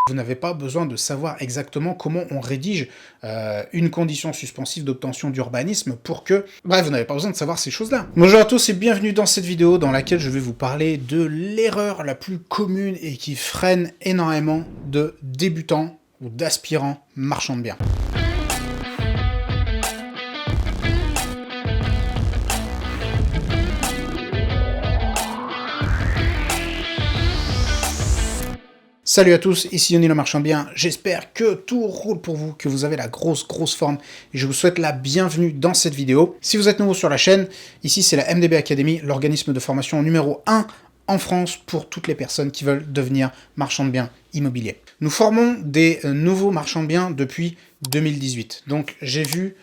Vous n'avez pas besoin de savoir exactement comment on rédige une condition suspensive d'obtention d'urbanisme pour que... Bref, vous n'avez pas besoin de savoir ces choses-là. Bonjour à tous et bienvenue dans cette vidéo dans laquelle je vais vous parler de l'erreur la plus commune et qui freine énormément de débutants ou d'aspirants marchands de biens. Salut à tous, ici Yoni le marchand de biens, j'espère que tout roule pour vous, que vous avez la grosse forme, et je vous souhaite la bienvenue dans cette vidéo. Si vous êtes nouveau sur la chaîne, ici c'est la MDB Academy, l'organisme de formation numéro 1 en France pour toutes les personnes qui veulent devenir marchands de biens immobiliers. Nous formons des nouveaux marchands de biens depuis 2018, donc j'ai vu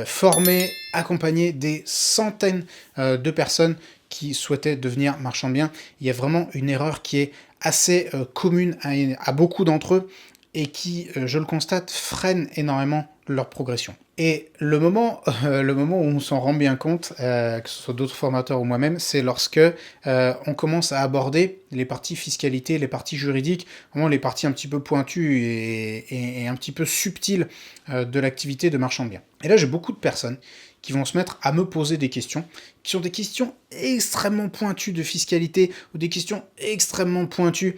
former, accompagner des centaines de personnes qui souhaitaient devenir marchands de biens. Il y a vraiment une erreur qui est assez commune à beaucoup d'entre eux et qui, je le constate, freine énormément leur progression. Et le moment où on s'en rend bien compte, que ce soit d'autres formateurs ou moi-même, c'est lorsque on commence à aborder les parties fiscalité, les parties juridiques, vraiment les parties un petit peu pointues et un petit peu subtiles de l'activité de marchand de biens. Et là, j'ai beaucoup de personnes qui vont se mettre à me poser des questions, qui sont des questions extrêmement pointues de fiscalité, ou des questions extrêmement pointues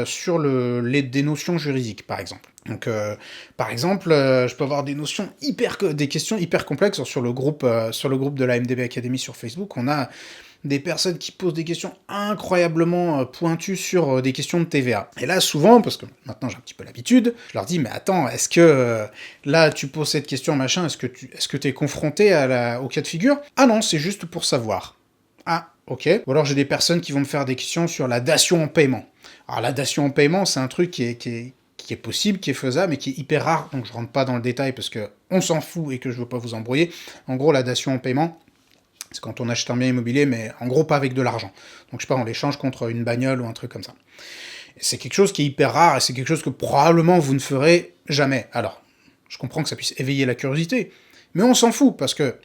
sur des notions juridiques, par exemple. Donc, par exemple, je peux avoir des questions hyper complexes sur le groupe de la MDB Academy sur Facebook. On a des personnes qui posent des questions incroyablement pointues sur des questions de TVA. Et là, souvent, parce que maintenant j'ai un petit peu l'habitude, je leur dis, mais attends, est-ce que là, tu poses cette question, machin, est-ce que t'es confronté au cas de figure? Ah non, c'est juste pour savoir. Ah, ok. Ou alors j'ai des personnes qui vont me faire des questions sur la datation en paiement. Alors la datation en paiement, c'est un truc qui est possible, qui est faisable, mais qui est hyper rare, donc je rentre pas dans le détail parce que on s'en fout et que je veux pas vous embrouiller. En gros, la datation en paiement, c'est quand on achète un bien immobilier, mais en gros pas avec de l'argent. Donc je sais pas, on l'échange contre une bagnole ou un truc comme ça. C'est quelque chose qui est hyper rare et c'est quelque chose que probablement vous ne ferez jamais. Alors, je comprends que ça puisse éveiller la curiosité, mais on s'en fout parce que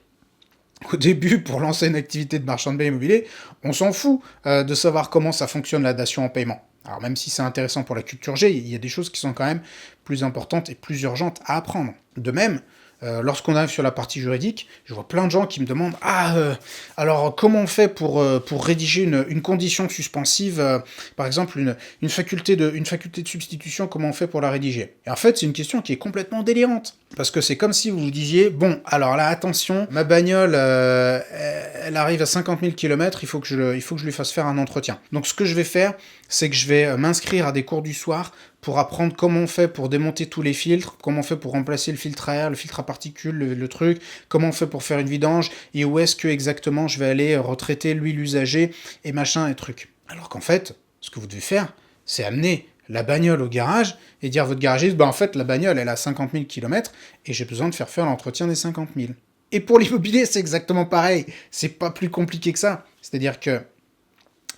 au début, pour lancer une activité de marchand de biens immobiliers, on s'en fout de savoir comment ça fonctionne la datation en paiement. Alors même si c'est intéressant pour la culture G, il y a des choses qui sont quand même plus importantes et plus urgentes à apprendre. De même, lorsqu'on arrive sur la partie juridique, je vois plein de gens qui me demandent « Ah, alors comment on fait pour rédiger une condition suspensive, par exemple une faculté de substitution, comment on fait pour la rédiger ?» Et en fait, c'est une question qui est complètement délirante. Parce que c'est comme si vous vous disiez « Bon, alors là, attention, ma bagnole, elle arrive à 50 000 km, il faut que je lui fasse faire un entretien. Donc ce que je vais faire, c'est que je vais m'inscrire à des cours du soir pour apprendre comment on fait pour démonter tous les filtres, comment on fait pour remplacer le filtre à air, le filtre à particules, le truc, comment on fait pour faire une vidange, et où est-ce que exactement je vais aller retraiter l'huile usagée, et machin et truc. » Alors qu'en fait, ce que vous devez faire, c'est amener la bagnole au garage et dire à votre garagiste, bah en fait, la bagnole, elle a 50 000 km et j'ai besoin de faire l'entretien des 50 000. Et pour l'immobilier, c'est exactement pareil. C'est pas plus compliqué que ça. C'est-à-dire que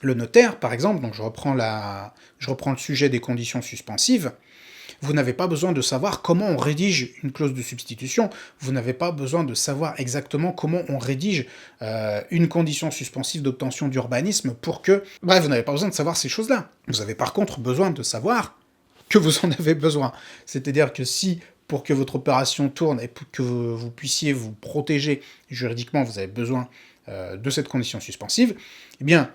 le notaire, par exemple, donc je reprends le sujet des conditions suspensives, vous n'avez pas besoin de savoir comment on rédige une clause de substitution, vous n'avez pas besoin de savoir exactement comment on rédige une condition suspensive d'obtention d'urbanisme pour que... Bref, vous n'avez pas besoin de savoir ces choses-là. Vous avez par contre besoin de savoir que vous en avez besoin. C'est-à-dire que si, pour que votre opération tourne et pour que vous puissiez vous protéger juridiquement, vous avez besoin de cette condition suspensive, eh bien,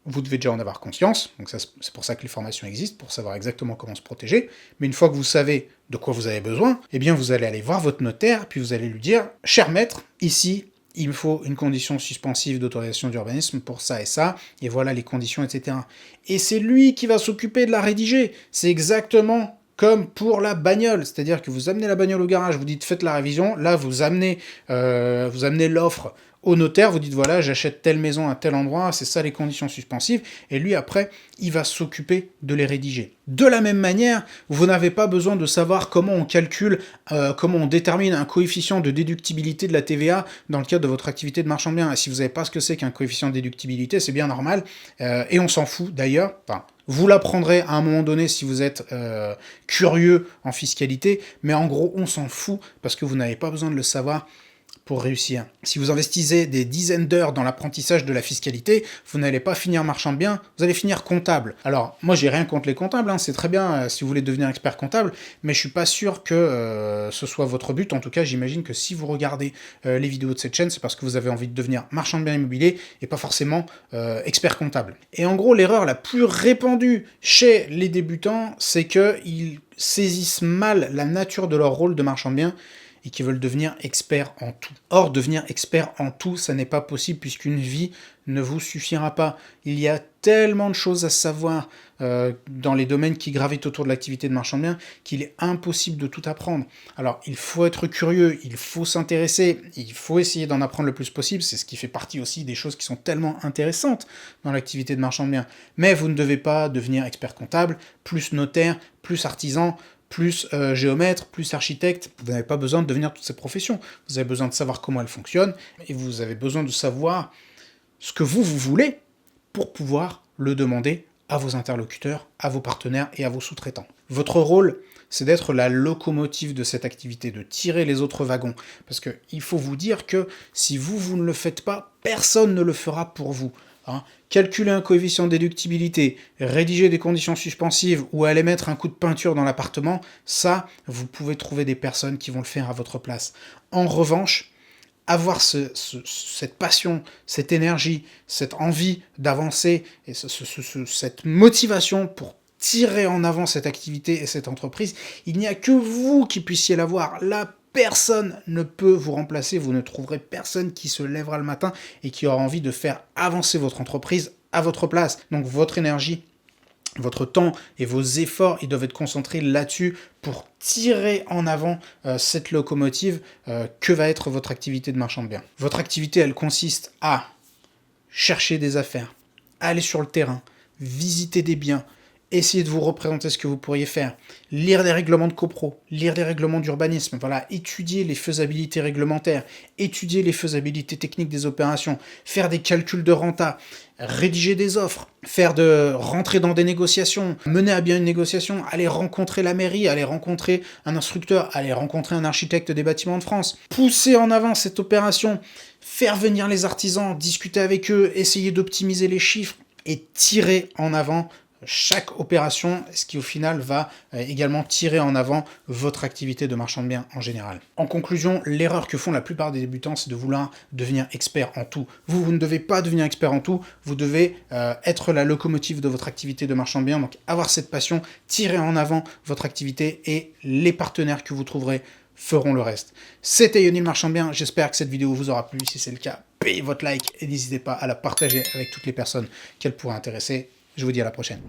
vous devez déjà en avoir conscience, donc c'est pour ça que les formations existent, pour savoir exactement comment se protéger, mais une fois que vous savez de quoi vous avez besoin, eh bien vous allez aller voir votre notaire, puis vous allez lui dire « Cher maître, ici, il me faut une condition suspensive d'autorisation d'urbanisme pour ça, et voilà les conditions, etc. » Et c'est lui qui va s'occuper de la rédiger. C'est exactement comme pour la bagnole, c'est-à-dire que vous amenez la bagnole au garage, vous dites « Faites la révision », là vous amenez l'offre au notaire, vous dites voilà, j'achète telle maison à tel endroit, c'est ça les conditions suspensives, et lui après, il va s'occuper de les rédiger. De la même manière, vous n'avez pas besoin de savoir comment on calcule, comment on détermine un coefficient de déductibilité de la TVA dans le cadre de votre activité de marchand de biens. Et si vous savez pas ce que c'est qu'un coefficient de déductibilité, c'est bien normal, et on s'en fout d'ailleurs, enfin, vous l'apprendrez à un moment donné si vous êtes curieux en fiscalité, mais en gros, on s'en fout parce que vous n'avez pas besoin de le savoir pour réussir. Si vous investissez des dizaines d'heures dans l'apprentissage de la fiscalité, vous n'allez pas finir marchand de biens, vous allez finir comptable. Alors, moi, j'ai rien contre les comptables, hein, c'est très bien si vous voulez devenir expert comptable, mais je suis pas sûr que ce soit votre but. En tout cas, j'imagine que si vous regardez les vidéos de cette chaîne, c'est parce que vous avez envie de devenir marchand de biens immobiliers et pas forcément expert comptable. Et en gros, l'erreur la plus répandue chez les débutants, c'est qu'ils saisissent mal la nature de leur rôle de marchand de biens et qui veulent devenir experts en tout. Or, devenir expert en tout, ça n'est pas possible puisqu'une vie ne vous suffira pas. Il y a tellement de choses à savoir dans les domaines qui gravitent autour de l'activité de marchand de biens qu'il est impossible de tout apprendre. Alors, il faut être curieux, il faut s'intéresser, il faut essayer d'en apprendre le plus possible, c'est ce qui fait partie aussi des choses qui sont tellement intéressantes dans l'activité de marchand de biens. Mais vous ne devez pas devenir expert comptable, plus notaire, plus artisan, plus géomètre, plus architecte. Vous n'avez pas besoin de devenir toutes ces professions. Vous avez besoin de savoir comment elles fonctionnent, et vous avez besoin de savoir ce que vous voulez pour pouvoir le demander à vos interlocuteurs, à vos partenaires et à vos sous-traitants. Votre rôle, c'est d'être la locomotive de cette activité, de tirer les autres wagons. Parce qu'il faut vous dire que si vous ne le faites pas, personne ne le fera pour vous. Calculer un coefficient de déductibilité, rédiger des conditions suspensives ou aller mettre un coup de peinture dans l'appartement, ça, vous pouvez trouver des personnes qui vont le faire à votre place. En revanche, avoir cette passion, cette énergie, cette envie d'avancer et cette motivation pour tirer en avant cette activité et cette entreprise, il n'y a que vous qui puissiez l'avoir. Là, personne ne peut vous remplacer, vous ne trouverez personne qui se lèvera le matin et qui aura envie de faire avancer votre entreprise à votre place. Donc votre énergie, votre temps et vos efforts, ils doivent être concentrés là-dessus pour tirer en avant cette locomotive que va être votre activité de marchand de biens. Votre activité, elle consiste à chercher des affaires, aller sur le terrain, visiter des biens, essayer de vous représenter ce que vous pourriez faire, lire des règlements de copro, lire des règlements d'urbanisme, voilà, étudier les faisabilités réglementaires, étudier les faisabilités techniques des opérations, faire des calculs de renta, rédiger des offres, rentrer dans des négociations, mener à bien une négociation, aller rencontrer la mairie, aller rencontrer un instructeur, aller rencontrer un architecte des bâtiments de France, pousser en avant cette opération, faire venir les artisans, discuter avec eux, essayer d'optimiser les chiffres et tirer en avant chaque opération, ce qui au final va également tirer en avant votre activité de marchand de biens en général. En conclusion, l'erreur que font la plupart des débutants, c'est de vouloir devenir expert en tout. Vous ne devez pas devenir expert en tout, vous devez être la locomotive de votre activité de marchand de biens, donc avoir cette passion, tirer en avant votre activité et les partenaires que vous trouverez feront le reste. C'était Yoni le Marchand de Biens, j'espère que cette vidéo vous aura plu. Si c'est le cas, payez votre like et n'hésitez pas à la partager avec toutes les personnes qu'elle pourrait intéresser. Je vous dis à la prochaine.